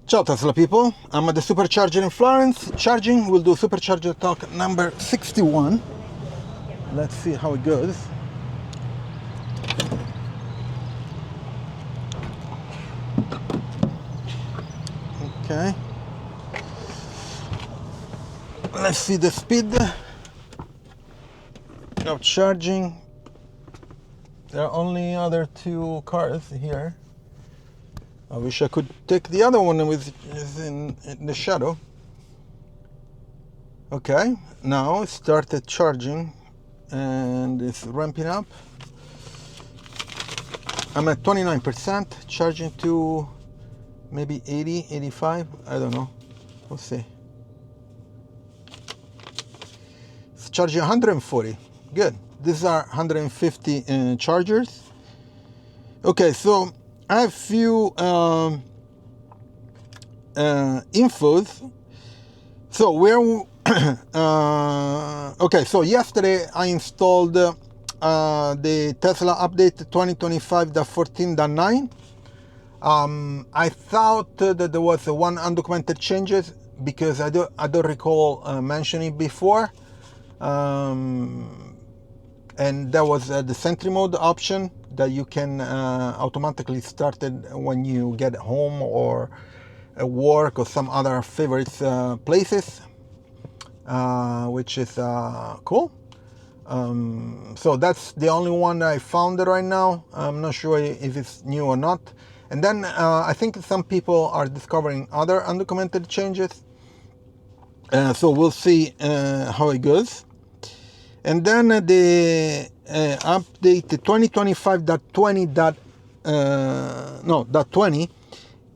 Ciao Tesla people, I'm at the Supercharger in Florence, charging. We'll do Supercharger Talk number 61. Let's see how it goes. Okay. Let's see the speed of charging. There are only other two cars here. I wish I could take the other one with is in the shadow. Okay, now it started charging and it's ramping up. I'm at 29%, charging to maybe 80, 85, I don't know. We'll see. It's charging 140. Good. These are 150 chargers. Okay, so I have few infos. So we're okay. So yesterday I installed the Tesla update 2025.14.9. I thought that there was one undocumented changes because I don't recall mentioning before. And that was the Sentry mode option that you can automatically start it when you get home or at work or some other favorite places, which is cool. So that's the only one I found right now. I'm not sure if it's new or not. And then I think some people are discovering other undocumented changes. So we'll see how it goes. And then the update 2025.20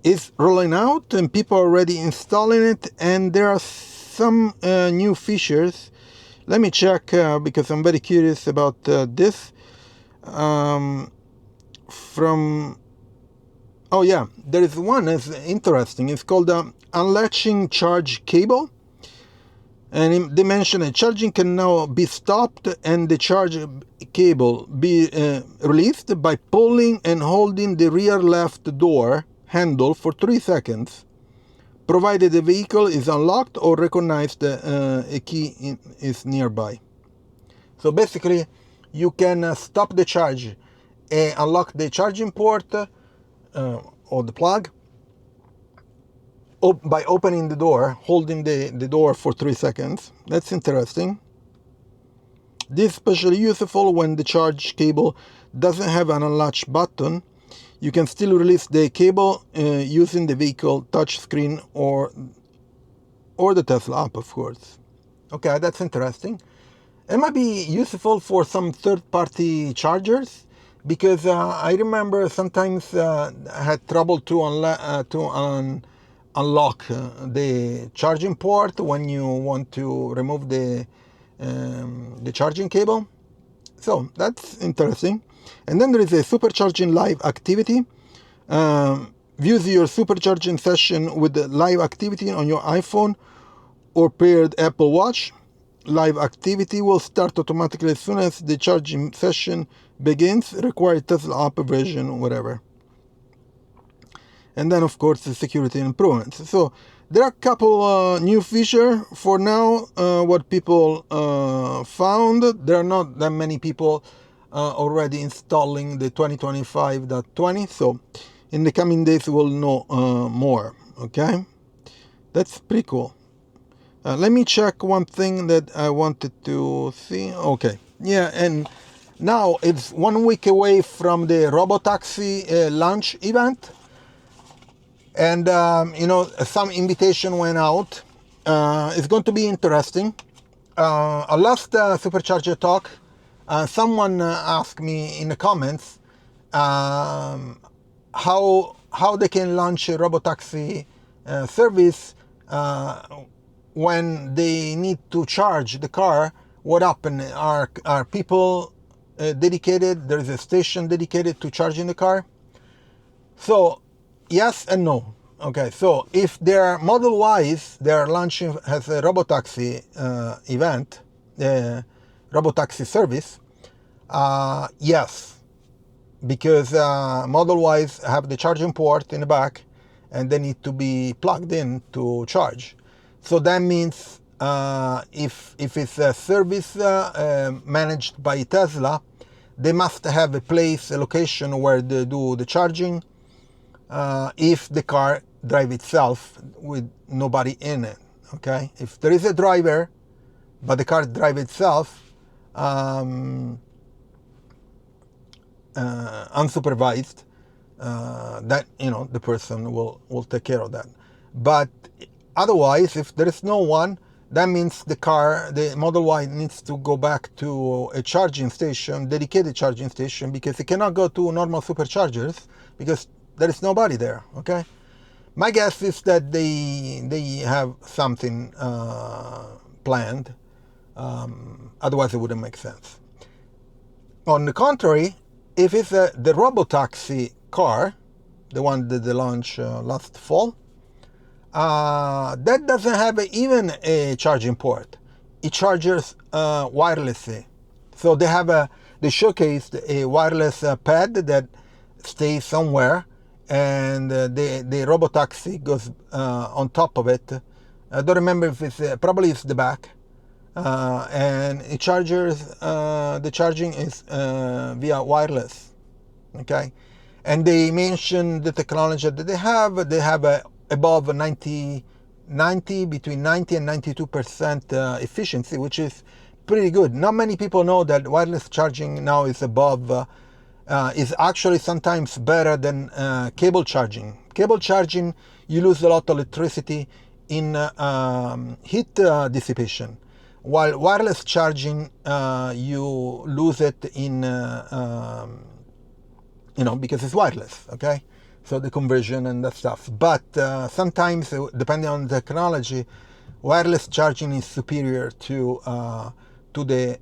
is rolling out and people are already installing it, and there are some new features. Let me check because I'm very curious about this. Oh yeah, there is one that's interesting. It's called unlatching charge cable. And they mention that charging can now be stopped and the charge cable be released by pulling and holding the rear left door handle for 3 seconds, provided the vehicle is unlocked or recognized a key is nearby. So basically, you can stop the charge and unlock the charging port or the plug by opening the door, holding the door for 3 seconds. That's interesting. This is especially useful when the charge cable doesn't have an unlatch button. You can still release the cable using the vehicle touchscreen or the Tesla app, of course. Okay, that's interesting. It might be useful for some third-party chargers because I remember sometimes I had trouble to unlock the charging port when you want to remove the charging cable. So that's interesting. And then there is a supercharging live activity. Views your supercharging session with the live activity on your iPhone or paired Apple Watch. Live activity will start automatically as soon as the charging session begins. Require Tesla app version, whatever. And then, of course, the security improvements. So there are a couple new features for now. What people found, there are not that many people already installing the 2025.20. So in the coming days, we'll know more. Okay, that's pretty cool. Let me check one thing that I wanted to see. Okay, yeah, and now it's 1 week away from the Robotaxi launch event. And, some invitation went out. It's going to be interesting. Last Supercharger Talk, someone asked me in the comments how they can launch a Robotaxi service when they need to charge the car. What happened? Are people dedicated? There's a station dedicated to charging the car. So yes and no. Okay, so if they're Model Ys, they're launching as a Robotaxi event, Robotaxi service, yes, because Model Ys have the charging port in the back, and they need to be plugged in to charge. So that means if it's a service managed by Tesla, they must have a place, a location where they do the charging if the car drives itself with nobody in it. Okay, if there is a driver, but the car drives itself unsupervised, that the person will take care of that. But otherwise, if there is no one, that means the Model Y needs to go back to a charging station, dedicated charging station, because it cannot go to normal superchargers because there is nobody there. Okay, my guess is that they have something planned. Otherwise, it wouldn't make sense. On the contrary, if it's the Robotaxi car, the one that they launched last fall, that doesn't have even a charging port. It charges wirelessly. So they showcased a wireless pad that stays somewhere, and the Robotaxi goes on top of it. I don't remember if probably it's the back. And it charges, the charging is via wireless. Okay, and they mentioned the technology that they have above between 90 and 92% efficiency, which is pretty good. Not many people know that wireless charging now is is actually sometimes better than cable charging. Cable charging, you lose a lot of electricity in heat dissipation, while wireless charging, you lose it in because it's wireless. Okay, so the conversion and that stuff. But sometimes, depending on the technology, wireless charging is superior to the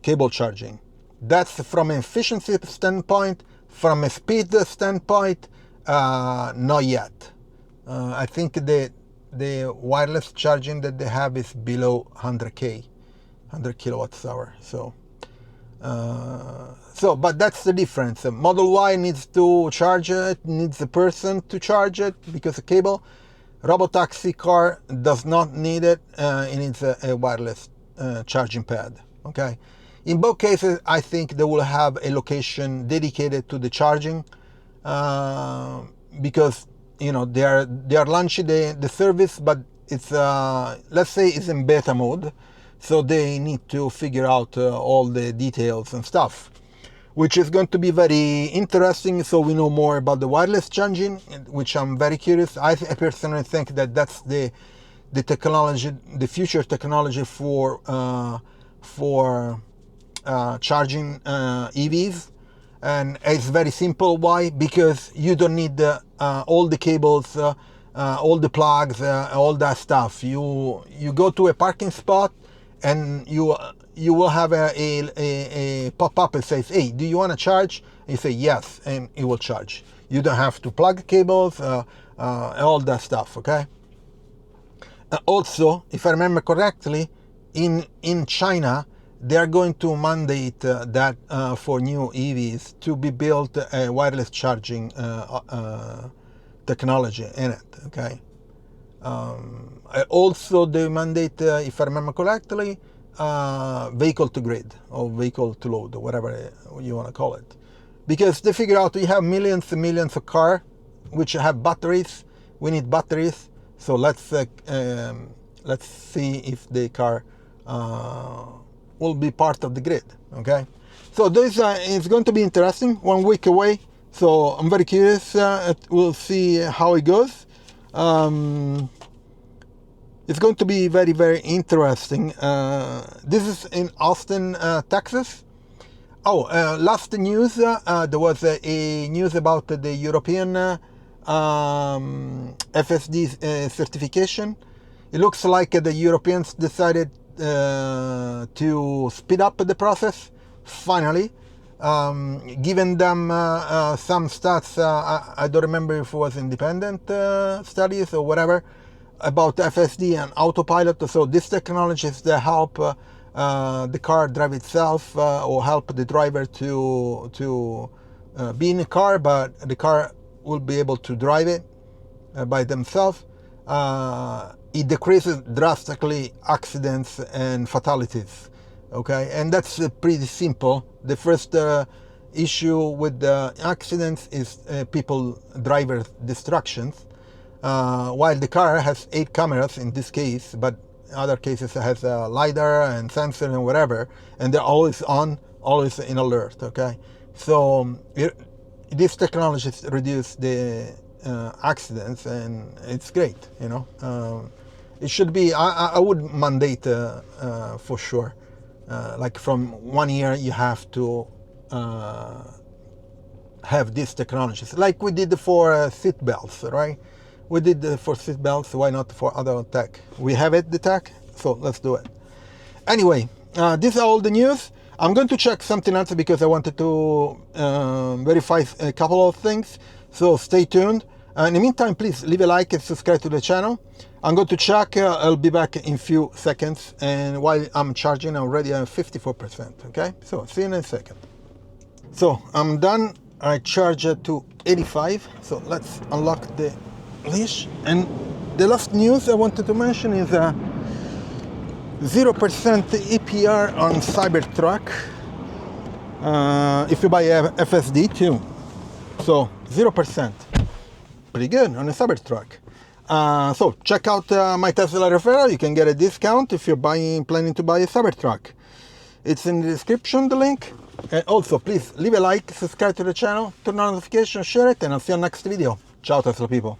cable charging. That's from an efficiency standpoint. From a speed standpoint, not yet. I think the wireless charging that they have is below 100 kilowatts hour. But that's the difference. Model Y needs to charge it, needs a person to charge it because of cable. Robotaxi car does not need it. It needs a wireless charging pad. Okay. In both cases, I think they will have a location dedicated to the charging because they are launching the service, but it's let's say it's in beta mode, so they need to figure out all the details and stuff, which is going to be very interesting. So we know more about the wireless charging, which I'm very curious. I personally think that that's the technology, the future technology for charging EVs. And it's very simple. Why? Because you don't need all the cables, all the plugs, all that stuff. You go to a parking spot, and you will have a pop-up that says, "Hey, do you want to charge?" And you say yes, and it will charge. You don't have to plug cables, all that stuff. Okay. Also, if I remember correctly, in China, they are going to mandate that for new EVs to be built a wireless charging technology in it. Okay. Also, they mandate, if I remember correctly, vehicle to grid or vehicle to load, or whatever you want to call it, because they figure out we have millions and millions of cars which have batteries. We need batteries, so let's see if the car will be part of the grid. Okay, so this is going to be interesting. 1 week away, so I'm very curious. We'll see how it goes. It's going to be very, very interesting. This is in Austin, Texas. Last news, there was a news about the European FSD certification. It looks like the Europeans decided to speed up the process, finally, giving them some stats. I don't remember if it was independent studies or whatever, about FSD and autopilot. So these technologies that help the car drive itself or help the driver to be in the car, but the car will be able to drive it. by themselves, it decreases drastically accidents and fatalities. Okay, and that's pretty simple. The first issue with the accidents is driver distractions. While the car has 8 cameras in this case, but other cases it has a LiDAR and sensor and whatever, and they're always on, always in alert. Okay, so these technologies reduce the accidents, and it's great. You know, it should be. I would mandate for sure. Like from 1 year, you have to have these technologies, like we did for seat belts, right? We did for seat belts. Why not for other tech? We have the tech, so let's do it. Anyway, these are all the news. I'm going to check something else because I wanted to verify a couple of things. So stay tuned. In the meantime, please leave a like and subscribe to the channel. I'm going to check. I'll be back in a few seconds. And while I'm charging, already I'm 54%. Okay, so see you in a second. So I'm done. I charge it to 85. So let's unlock the leash. And the last news I wanted to mention is 0% APR on Cybertruck if you buy FSD too. So 0%. Pretty good on a Cybertruck. So check out my Tesla referral. You can get a discount if you're planning to buy a Cybertruck. It's in the description, the link. And also, please leave a like, subscribe to the channel, turn on notifications, share it, and I'll see you in the next video. Ciao, Tesla people.